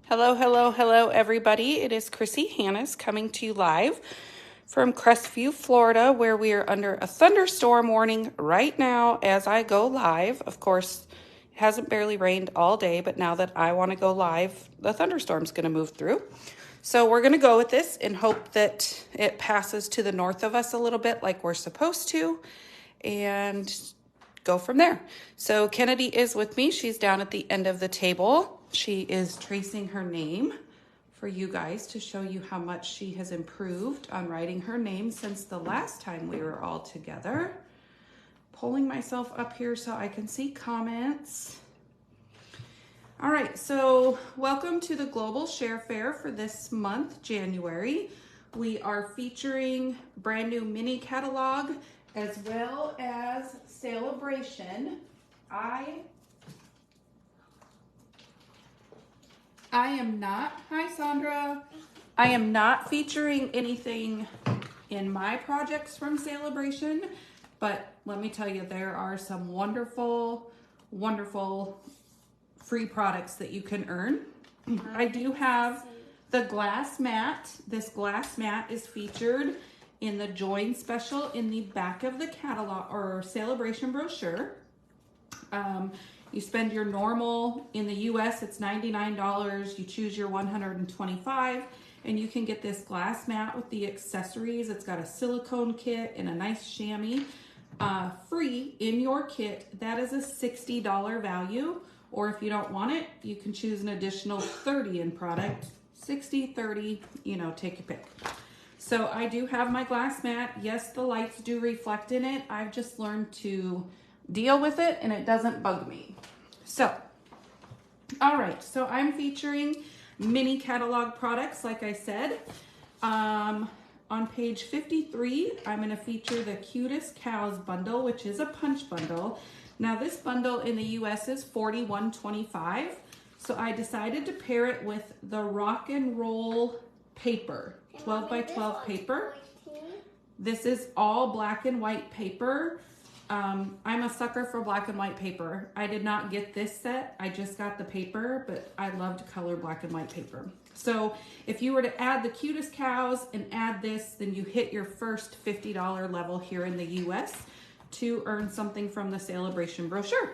Hello, hello, hello, everybody. It is Chrissy Hannes coming to you live from Crestview, Florida, where we are under a thunderstorm warning right now as I go live. Of course, it hasn't barely rained all day, but now that I want to go live, the thunderstorm's going to move through. So we're going to go with this and hope that it passes to the north of us a little bit like we're supposed to, and go from there. So Kennedy is with me. She's down at the end of the table. She is tracing her name for you guys to show you how much she has improved on writing her name since the last time we were all together. Pulling myself up here so I can see comments. All right, so welcome to the Global Share Fair for this month, January. We are featuring brand new mini catalog as well as celebration. I am not, hi Sandra, I am not featuring anything in my projects from Celebration, but let me tell you, there are some wonderful, wonderful free products that you can earn. I do have the glass mat. This glass mat is featured in the Join special in the back of the catalog or Celebration brochure. You spend your normal, in the US it's $99, you choose your $125, and you can get this glass mat with the accessories. It's got a silicone kit and a nice chamois free in your kit. That is a $60 value, or if you don't want it, you can choose an additional $30 in product. 60, 30, you know, take your pick. So I do have my glass mat. Yes, the lights do reflect in it. I've just learned to deal with it and it doesn't bug me. So, all right, so I'm featuring mini catalog products, like I said. On page 53, I'm gonna feature the Cutest Cows bundle, which is a punch bundle. Now this bundle in the US is $41.25. So I decided to pair it with the rock and roll paper, 12 by 12 paper. This is all black and white paper. I'm a sucker for black and white paper. I did not get this set. I just got the paper, but I love to color black and white paper. So if you were to add the Cutest Cows and add this, then you hit your first $50 level here in the US to earn something from the Celebration brochure.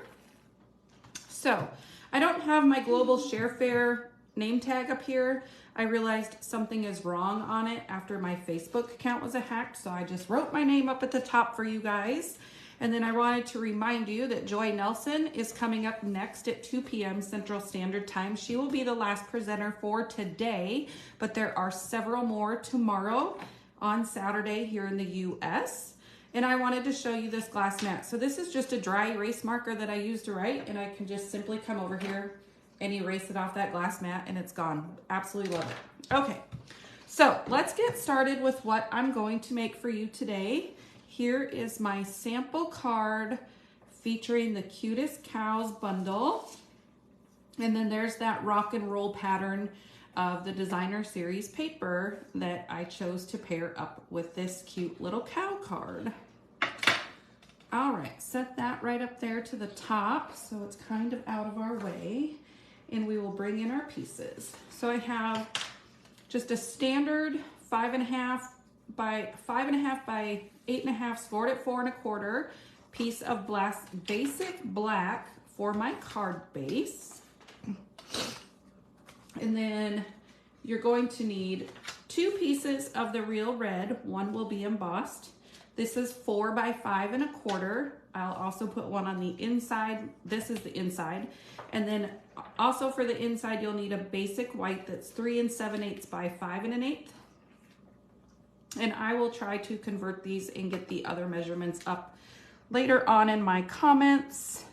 So I don't have my Global Share Fair name tag up here. I realized something is wrong on it after my Facebook account was hacked, so I just wrote my name up at the top for you guys. And then I wanted to remind you that Joy Nelson is coming up next at 2 p.m. Central Standard Time. She will be the last presenter for today, but there are several more tomorrow on Saturday here in the US. And I wanted to show you this glass mat. So this is just a dry erase marker that I use to write, and I can just simply come over here and erase it off that glass mat and it's gone. Absolutely love it. Okay, so let's get started with what I'm going to make for you today. Here is my sample card featuring the Cutest Cows bundle. And then there's that rock and roll pattern of the designer series paper that I chose to pair up with this cute little cow card. All right, set that right up there to the top so it's kind of out of our way, and we will bring in our pieces. So I have just a standard 5.5 by 5.5 by 8.5 scored at 4 1/4 piece of basic black for my card base. And then you're going to need 2 pieces of the real red. One will be embossed. This is 4 by 5 1/4. I'll also put one on the inside. This is the inside. And then also for the inside, you'll need a basic white that's 3 7/8 by 5 1/8. And I will try to convert these and get the other measurements up later on in my comments.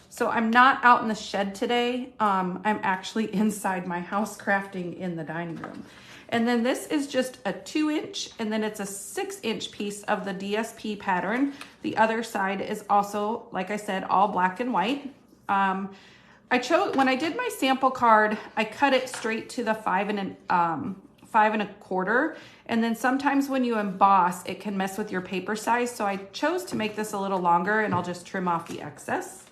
So I'm not out in the shed today. I'm actually inside my house crafting in the dining room. And then this is just a 2-inch, and then it's a 6-inch piece of the DSP pattern. The other side is also, like I said, all black and white. When I did my sample card, I cut it straight to the 5 1/4. And then sometimes when you emboss, it can mess with your paper size. So I chose to make this a little longer, and I'll just trim off the excess.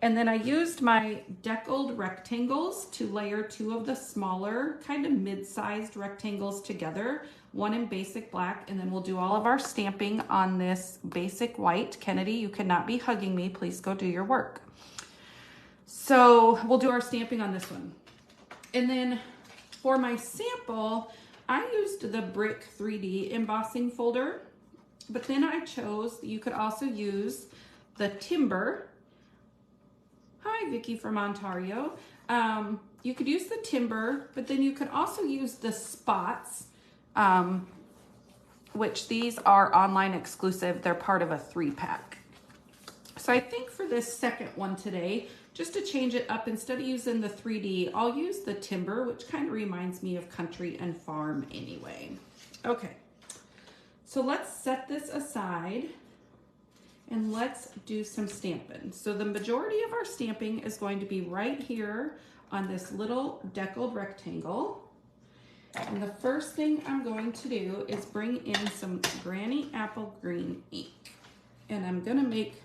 And then I used my deckled rectangles to layer 2 of the smaller, kind of mid-sized rectangles together, one in basic black, and then we'll do all of our stamping on this basic white. Kennedy, you cannot be hugging me. Please go do your work. So we'll do our stamping on this one. And then for my sample, I used the Brick 3D embossing folder, but then I chose, you could also use the Timber. Hi, Vicki from Ontario. You could use the Timber, but then you could also use the Spots, which these are online exclusive. They're part of a 3-pack. So I think for this second one today, just to change it up, instead of using the 3D, I'll use the Timber, which kind of reminds me of country and farm anyway. Okay, so let's set this aside. And let's do some stamping. So the majority of our stamping is going to be right here on this little deckled rectangle. And the first thing I'm going to do is bring in some Granny Apple Green ink. And I'm gonna make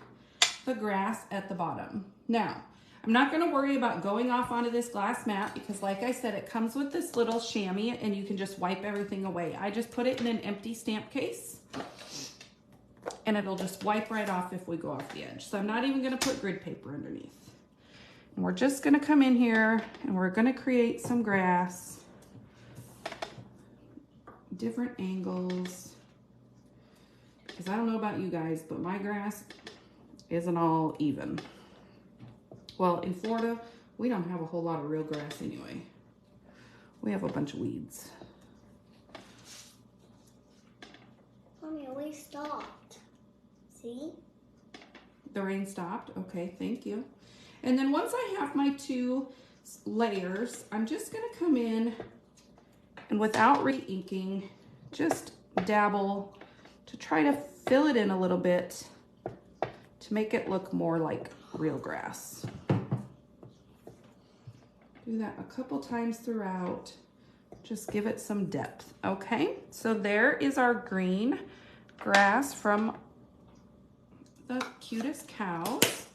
the grass at the bottom. Now, I'm not gonna worry about going off onto this glass mat because like I said, it comes with this little chamois and you can just wipe everything away. I just put it in an empty stamp case, and it'll just wipe right off if we go off the edge. So I'm not even gonna put grid paper underneath. And we're just gonna come in here and we're gonna create some grass, different angles. Because I don't know about you guys, but my grass isn't all even. Well, in Florida, we don't have a whole lot of real grass anyway. We have a bunch of weeds. Mommy, we stopped. See? The rain stopped. Okay, thank you. And then once I have my 2 layers, I'm just gonna come in and without re-inking, just dabble to try to fill it in a little bit to make it look more like real grass. Do that a couple times throughout. Just give it some depth. Okay, so there is our green grass from the Cutest cows.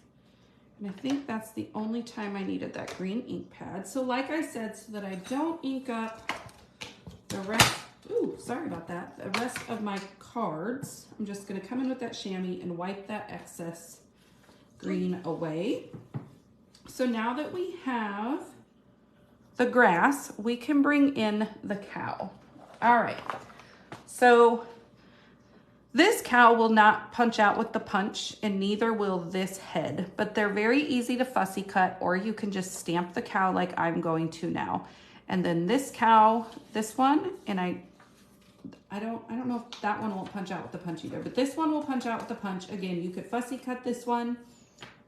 And I think that's the only time I needed that green ink pad. So like I said, so that I don't ink up the rest, ooh, sorry about that, the rest of my cards, I'm just gonna come in with that chamois and wipe that excess green away. So now that we have the grass, we can bring in the cow. All right, so this cow will not punch out with the punch, and neither will this head, but they're very easy to fussy cut, or you can just stamp the cow like I'm going to now. And then this cow, this one, and I don't know if that one won't punch out with the punch either, but this one will punch out with the punch. Again, you could fussy cut this one,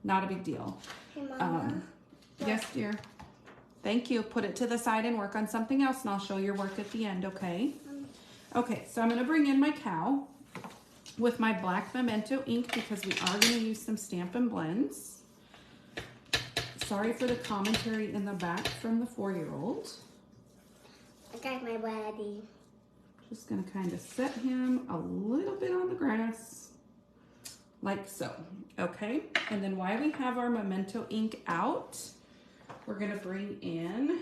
not a big deal. Hey, Mama. Yes, dear. Thank you. Put it to the side and work on something else, and I'll show your work at the end, okay? Okay, so I'm gonna bring in my cow with my black Memento ink because we are gonna use some Stampin' Blends. Sorry for the commentary in the back from the 4-year-old. I got my daddy. Just gonna kind of set him a little bit on the grass, like so, okay? And then while we have our Memento ink out, we're gonna bring in,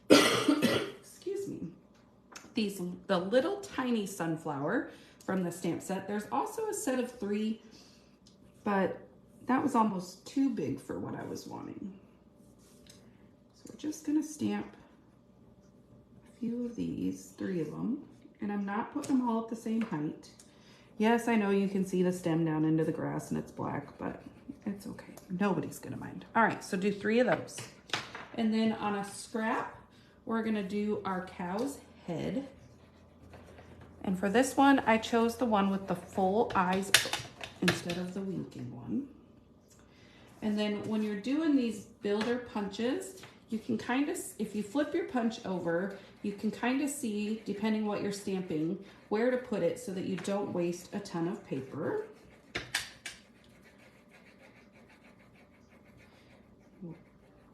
excuse me, the little tiny sunflower from the stamp set. There's also a set of 3, but that was almost too big for what I was wanting. So we're just gonna stamp a few of these, 3 of them, and I'm not putting them all at the same height. Yes, I know you can see the stem down into the grass and it's black, but it's okay. Nobody's gonna mind. All right, so do 3 of those. And then on a scrap, we're gonna do our cow's head. And for this one, I chose the one with the full eyes instead of the winking one. And then when you're doing these builder punches, you can kind of, if you flip your punch over, you can kind of see, depending what you're stamping, where to put it so that you don't waste a ton of paper.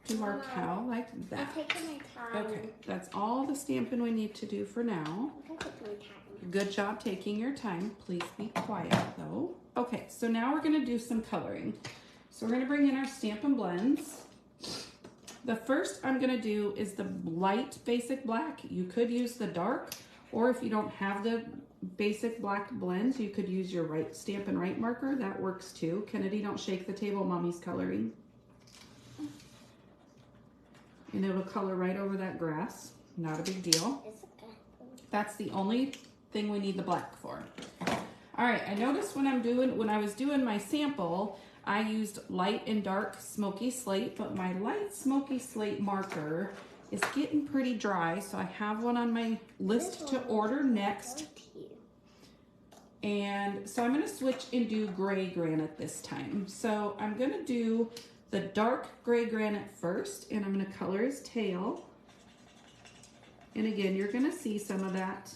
Do our cow like that. I'm taking my time. Okay, that's all the stamping we need to do for now. I'm taking my time. Good job taking your time. Please be quiet though. Okay, so now we're gonna do some coloring. So we're gonna bring in our Stampin' Blends. The first I'm gonna do is the light basic black. You could use the dark, or if you don't have the basic black blends, you could use your Stampin' Right marker. That works too. Kennedy, don't shake the table, Mommy's coloring. And it'll color right over that grass. Not a big deal. That's the only thing we need the black for. All right, I noticed when I was doing my sample, I used light and dark smoky slate, but my light smoky slate marker is getting pretty dry, so I have one on my list to order next. And so I'm gonna switch and do gray granite this time. So I'm gonna do the dark gray granite first, and I'm gonna color his tail. And again, you're gonna see some of that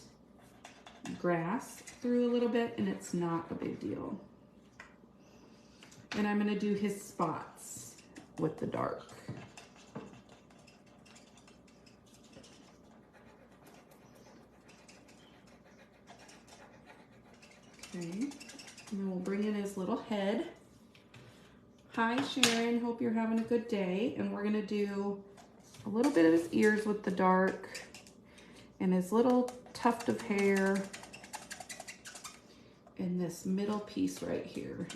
grass through a little bit, and it's not a big deal. And I'm gonna do his spots with the dark. Okay, and then we'll bring in his little head. Hi Sharon, hope you're having a good day. And we're gonna do a little bit of his ears with the dark and his little tuft of hair in this middle piece right here.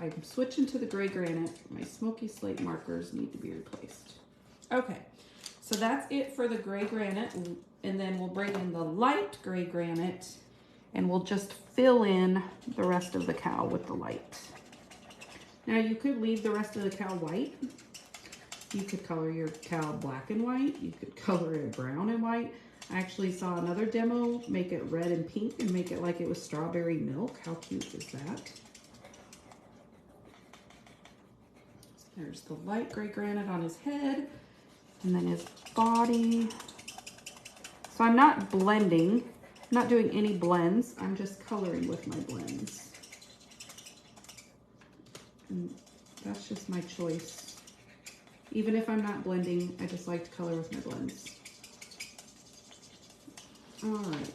I'm switching to the gray granite. My smoky slate markers need to be replaced. Okay, so that's it for the gray granite. And then we'll bring in the light gray granite and we'll just fill in the rest of the cow with the light. Now you could leave the rest of the cow white. You could color your cow black and white. You could color it brown and white. I actually saw another demo make it red and pink and make it like it was strawberry milk. How cute is that? So there's the light gray granite on his head and then his body. So I'm not blending, I'm not doing any blends. I'm just coloring with my blends. And that's just my choice. Even if I'm not blending, I just like to color with my blends. All right.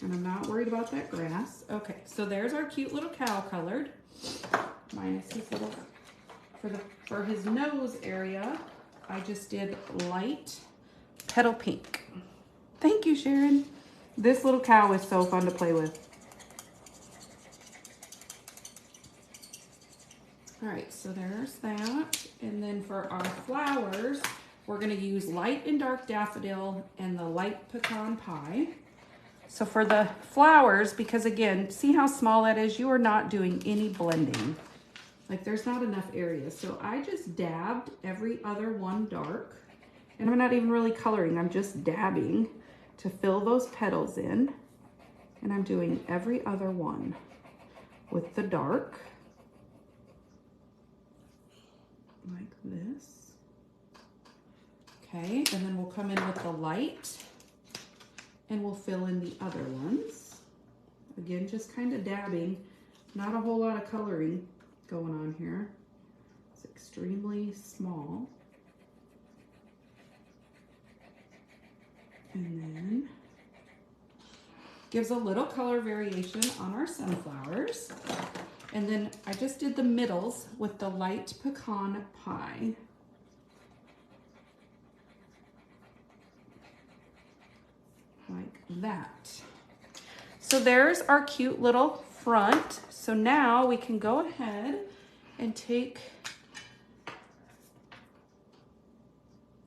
And I'm not worried about that grass. Okay, so there's our cute little cow colored. Minus his little, for his nose area, I just did light petal pink. Thank you, Sharon. This little cow is so fun to play with. All right, so there's that. And then for our flowers, we're gonna use light and dark daffodil and the light pecan pie. So for the flowers, because again, see how small that is? You are not doing any blending. Like there's not enough area. So I just dabbed every other one dark. And I'm not even really coloring, I'm just dabbing to fill those petals in. And I'm doing every other one with the dark. Like this. Okay, and then we'll come in with the light and we'll fill in the other ones. Again, just kind of dabbing, not a whole lot of coloring going on here. It's extremely small. And then gives a little color variation on our sunflowers. And then I just did the middles with the light pecan pie. Like that. So there's our cute little front. So now we can go ahead and take,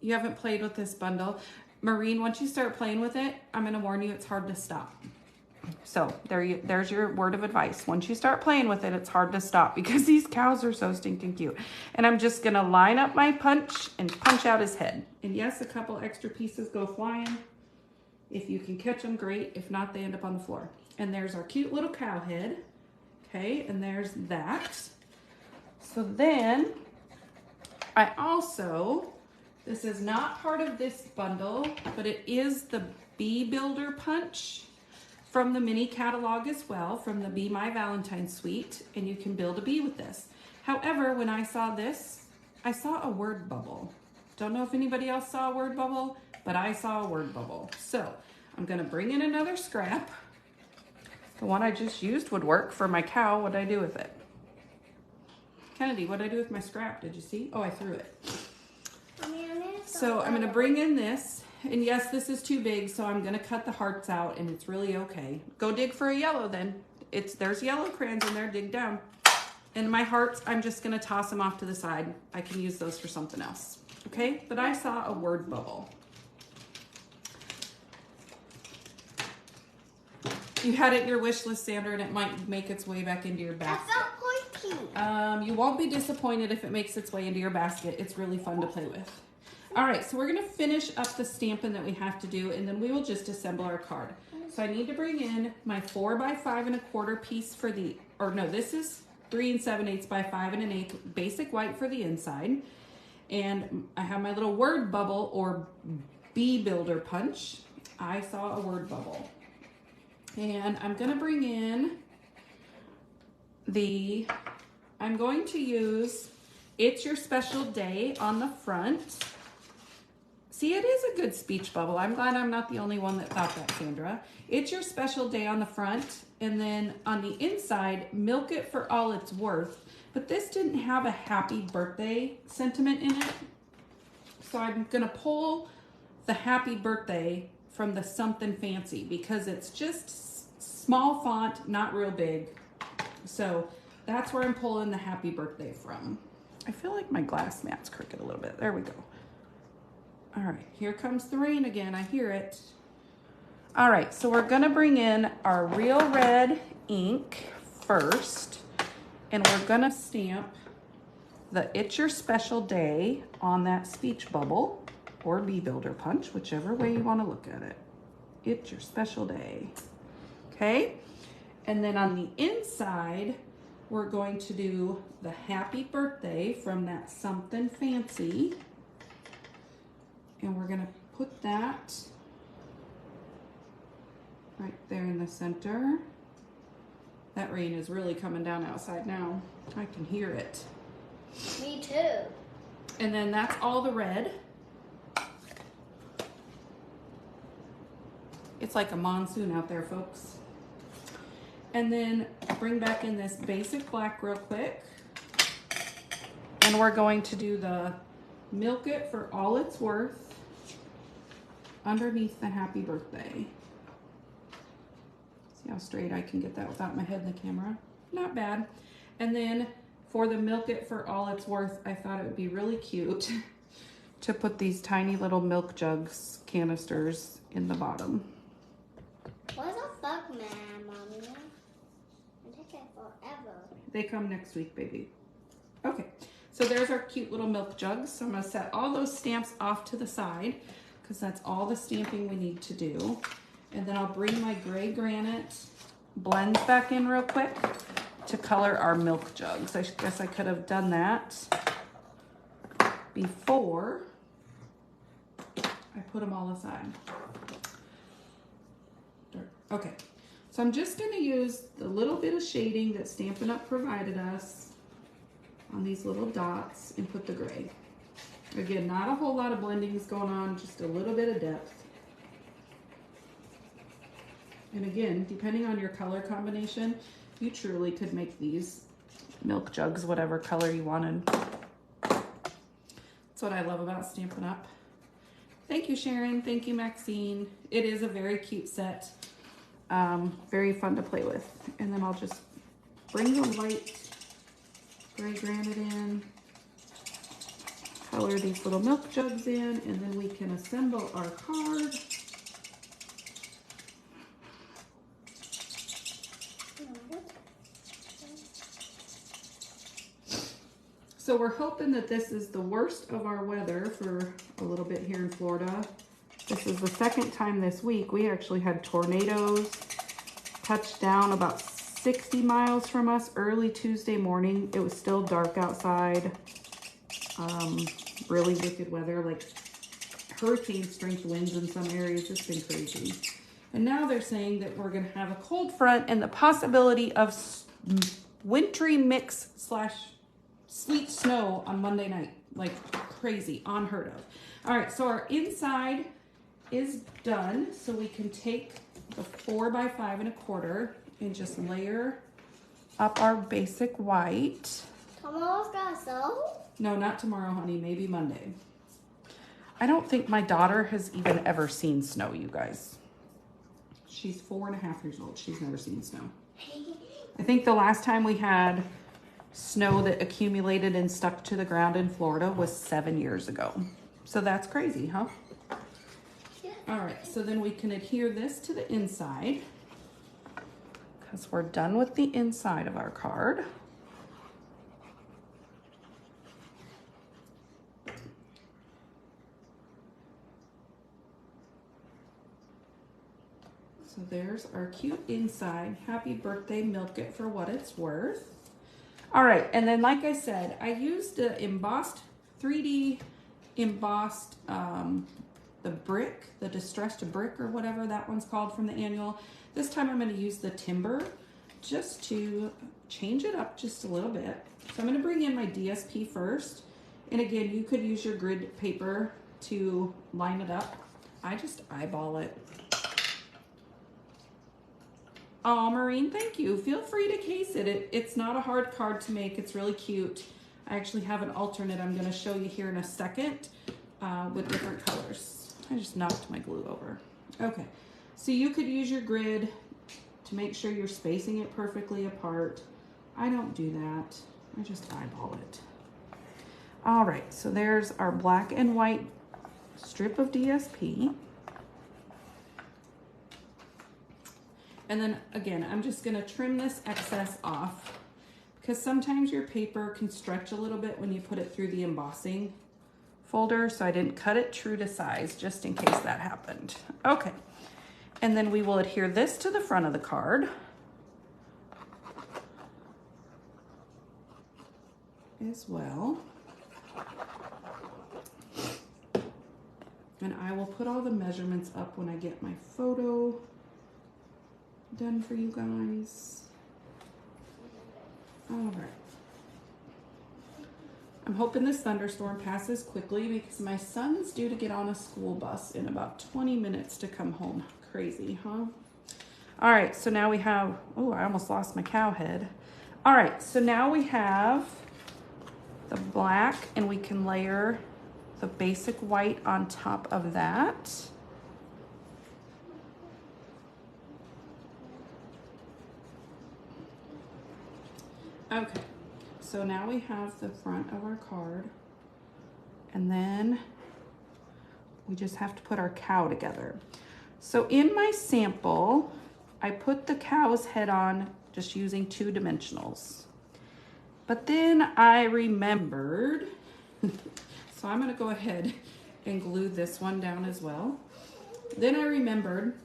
you haven't played with this bundle. Maureen, once you start playing with it, I'm gonna warn you, it's hard to stop. So there's your word of advice. Once you start playing with it, it's hard to stop because these cows are so stinking cute. And I'm just gonna line up my punch and punch out his head. And yes, a couple extra pieces go flying. If you can catch them, great. If not, they end up on the floor. And there's our cute little cow head. Okay, and there's that. So then I also, this is not part of this bundle, but it is the Bee Builder Punch from the mini catalog as well, from the Be My Valentine suite, and you can build a bee with this. However, when I saw this, I saw a word bubble. Don't know if anybody else saw a word bubble, but I saw a word bubble. So I'm gonna bring in another scrap, The one I just used would work for my cow. What'd I do with it? Kennedy, what'd I do with my scrap? Did you see? Oh, I threw it. So I'm gonna bring in this, and yes, this is too big, so I'm gonna cut the hearts out, and it's really okay. Go dig for a yellow then. There's yellow crayons in there, dig down. And my hearts, I'm just gonna toss them off to the side. I can use those for something else, okay? But I saw a word bubble. You had it in your wish list, Sandra, and it might make its way back into your basket. That's so pointy. You won't be disappointed if it makes its way into your basket. It's really fun to play with. All right, so we're gonna finish up the stamping that we have to do, and then we will just assemble our card. So I need to bring in my 4 by 5 1/4 piece for the, or no, this is 3 7/8 by 5 1/8 basic white for the inside. And I have my little word bubble or bee builder punch. I saw a word bubble. And I'm gonna bring in I'm going to use It's Your Special Day on the front. See, it is a good speech bubble. I'm glad I'm not the only one that thought that, Sandra. It's Your Special Day on the front, and then on the inside, Milk It for All It's Worth. But this didn't have a happy birthday sentiment in it. So I'm gonna pull the happy birthday from the something fancy because it's just small font, not real big. So that's where I'm pulling the happy birthday from. I feel like my glass mat's crooked a little bit. There we go. All right, here comes the rain again. I hear it. All right, so we're gonna bring in our real red ink first, and we're gonna stamp the It's Your Special Day on that speech bubble or bee builder punch, whichever way you wanna look at it. It's your special day, okay? And then on the inside, we're going to do the happy birthday from that something fancy. And we're gonna put that right there in the center. That rain is really coming down outside now. I can hear it. Me too. And then that's all the red. It's like a monsoon out there, folks. And then bring back in this basic black real quick. And we're going to do the Milk It for All It's Worth underneath the happy birthday. See how straight I can get that without my head in the camera? Not bad. And then for the Milk It for All It's Worth, I thought it would be really cute to put these tiny little milk jugs canisters in the bottom. What's a fuck man, Mommy? It takes forever. They come next week, baby. Okay, so there's our cute little milk jugs. So I'm gonna set all those stamps off to the side because that's all the stamping we need to do. And then I'll bring my gray granite blends back in real quick to color our milk jugs. I guess I could have done that before I put them all aside. Okay, so I'm just gonna use the little bit of shading that Stampin' Up! Provided us on these little dots and put the gray. Again, not a whole lot of blendings going on, just a little bit of depth. And again, depending on your color combination, you truly could make these milk jugs whatever color you wanted. That's what I love about Stampin' Up! Thank you, Sharon. Thank you, Maxine. It is a very cute set. Very fun to play with. And then I'll just bring the white gray granite in, color these little milk jugs in, and then we can assemble our card. So we're hoping that this is the worst of our weather for a little bit here in Florida. This is the second time this week. We actually had tornadoes touch down about 60 miles from us early Tuesday morning. It was still dark outside. Really wicked weather, like hurricane strength winds in some areas. It's been crazy. And now they're saying that we're gonna have a cold front and the possibility of wintry mix / sleet snow on Monday night. Like crazy, unheard of. All right, so our inside is done. So we can take the 4 by 5 1/4 and just layer up our basic white. Tomorrow's gonna snow? No, not tomorrow, honey. Maybe Monday. I don't think my daughter has even ever seen snow, you guys. She's 4.5 years old. She's never seen snow. I think the last time we had snow that accumulated and stuck to the ground in Florida was 7 years ago. So that's crazy, huh? All right, so then we can adhere this to the inside because we're done with the inside of our card. So there's our cute inside. Happy birthday, milk it for what it's worth. All right, and then like I said, I used the embossed, 3D embossed, the brick, the distressed brick or whatever that one's called from the annual. This time I'm gonna use the timber just to change it up just a little bit. So I'm gonna bring in my DSP first. And again, you could use your grid paper to line it up. I just eyeball it. Oh, Maureen, thank you. Feel free to case it. It's not a hard card to make. It's really cute. I actually have an alternate I'm going to show you here in a second with different colors. I just knocked my glue over. Okay, so you could use your grid to make sure you're spacing it perfectly apart. I don't do that. I just eyeball it. All right, so there's our black and white strip of DSP. And then again, I'm just gonna trim this excess off because sometimes your paper can stretch a little bit when you put it through the embossing folder. So I didn't cut it true to size just in case that happened. Okay, and then we will adhere this to the front of the card. As well. And I will put all the measurements up when I get my photo done for you guys. All right. I'm hoping this thunderstorm passes quickly because my son's due to get on a school bus in about 20 minutes to come home. Crazy, huh? All right, so now we have, oh, I almost lost my cow head. All right, so now we have the black and we can layer the basic white on top of that. Okay, so now we have the front of our card and then we just have to put our cow together. So in my sample, I put the cow's head on just using 2 dimensionals. But then I remembered, so I'm gonna go ahead and glue this one down as well. Then I remembered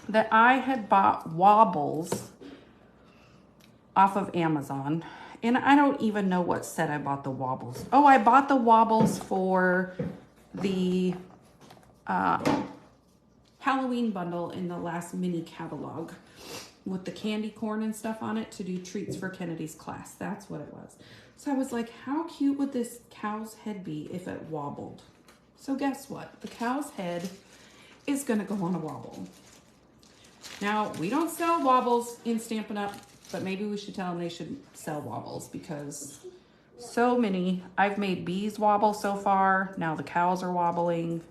that I had bought wobbles off of Amazon. And I don't even know what set I bought the wobbles. Oh, I bought the wobbles for the Halloween bundle in the last mini catalog with the candy corn and stuff on it to do treats for Kennedy's class. That's what it was. So I was like, how cute would this cow's head be if it wobbled? So guess what? The cow's head is gonna go on a wobble. Now, we don't sell wobbles in Stampin' Up, but maybe we should tell them they should sell wobbles because so many. I've made bees wobble so far. Now the cows are wobbling.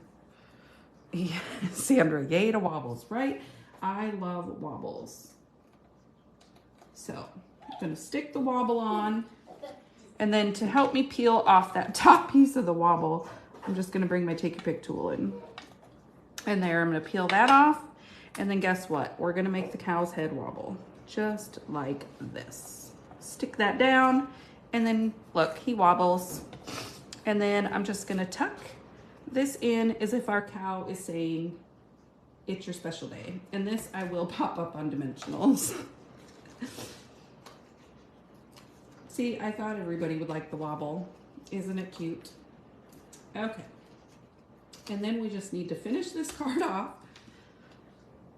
Sandra, yay to wobbles, right? I love wobbles. So I'm gonna stick the wobble on. And then to help me peel off that top piece of the wobble, I'm just gonna bring my Take a Pick tool in. And there, I'm gonna peel that off. And then guess what? We're gonna make the cow's head wobble. Just like this. Stick that down and then look, he wobbles. And then I'm just gonna tuck this in as if our cow is saying, it's your special day. And this I will pop up on dimensionals. See, I thought everybody would like the wobble. Isn't it cute? Okay. And then we just need to finish this card off.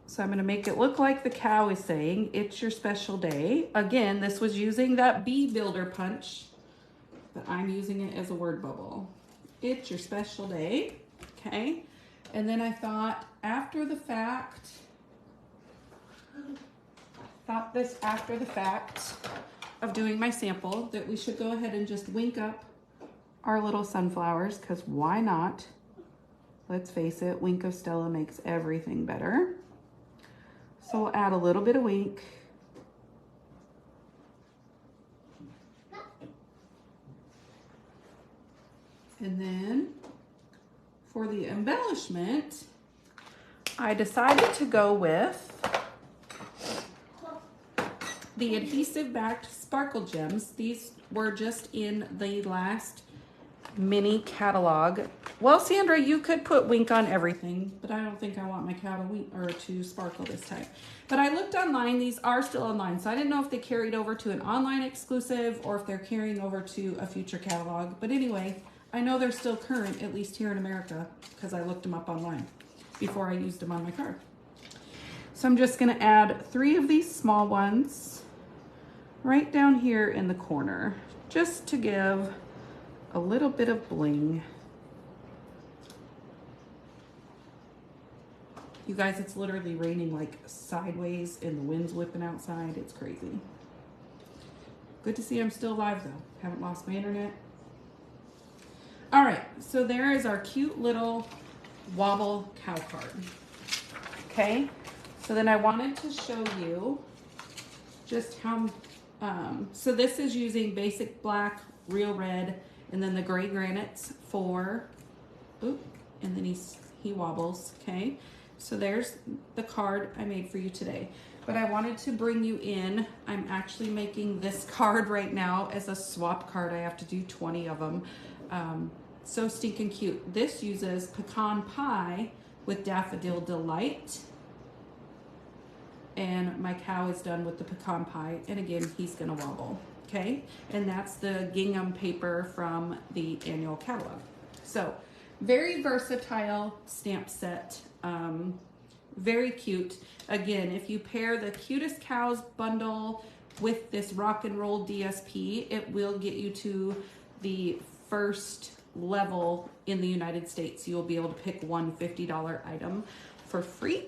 So I'm gonna make it look like the cow is saying, it's your special day. Again, this was using that bee builder punch, but I'm using it as a word bubble. It's your special day, okay? And then I thought, after the fact, thought this after the fact of doing my sample that we should go ahead and just wink up our little sunflowers, because why not? Let's face it, Wink of Stella makes everything better. So we'll add a little bit of wink. And then for the embellishment, I decided to go with the adhesive backed sparkle gems. These were just in the last mini catalog. Well, Sandra, you could put wink on everything, but I don't think I want my cow to wink or to sparkle this time. But I looked online, these are still online, so I didn't know if they carried over to an online exclusive or if they're carrying over to a future catalog. But anyway, I know they're still current, at least here in America, because I looked them up online before I used them on my card. So I'm just gonna add 3 of these small ones right down here in the corner, just to give a little bit of bling. You guys, it's literally raining like sideways and the wind's whipping outside. It's crazy. Good to see I'm still alive though. Haven't lost my internet. All right, so there is our cute little wobble cow card. Okay, so then I wanted to show you just how, so this is using basic black, real red, and then the gray granites for, oop, and then he wobbles, okay? So there's the card I made for you today. But I wanted to bring you in, I'm actually making this card right now as a swap card. I have to do 20 of them. So stinking cute. This uses pecan pie with daffodil delight. And my cow is done with the pecan pie. And again, he's gonna wobble, okay? And that's the gingham paper from the annual catalog. So very versatile stamp set, very cute. Again, if you pair the Cutest Cows bundle with this rock and roll DSP, it will get you to the first level in the United States. You will be able to pick one $50 item for free.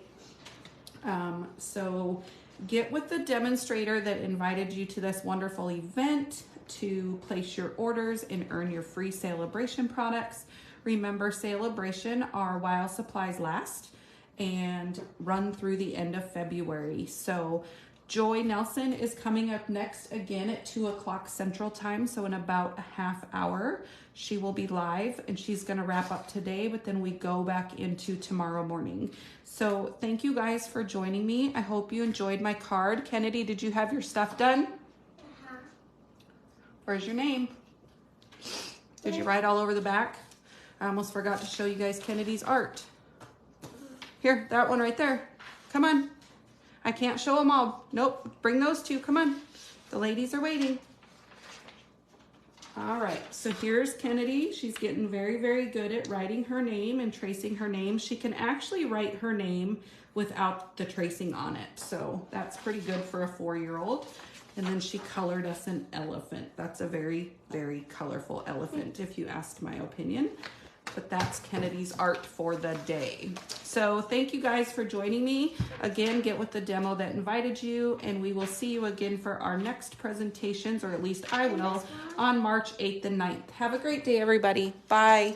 So get with the demonstrator that invited you to this wonderful event to place your orders and earn your free Celebration products. Remember, Celebration are while supplies last and run through the end of February. So Joy Nelson is coming up next again at 2 o'clock Central Time. So in about a half hour, she will be live and she's gonna wrap up today, but then we go back into tomorrow morning. So thank you guys for joining me. I hope you enjoyed my card. Kennedy, did you have your stuff done? Uh-huh. Where's your name? Did you write all over the back? I almost forgot to show you guys Kennedy's art. Here, that one right there. Come on. I can't show them all. Nope, bring those 2, come on. The ladies are waiting. All right, so here's Kennedy. She's getting very, very good at writing her name and tracing her name. She can actually write her name without the tracing on it. So that's pretty good for a 4-year-old. And then she colored us an elephant. That's a very, very colorful elephant, if you ask my opinion. But that's Kennedy's art for the day. So thank you guys for joining me. Again, get with the demo that invited you, and we will see you again for our next presentations, or at least I will, on March 8th and 9th. Have a great day, everybody. Bye.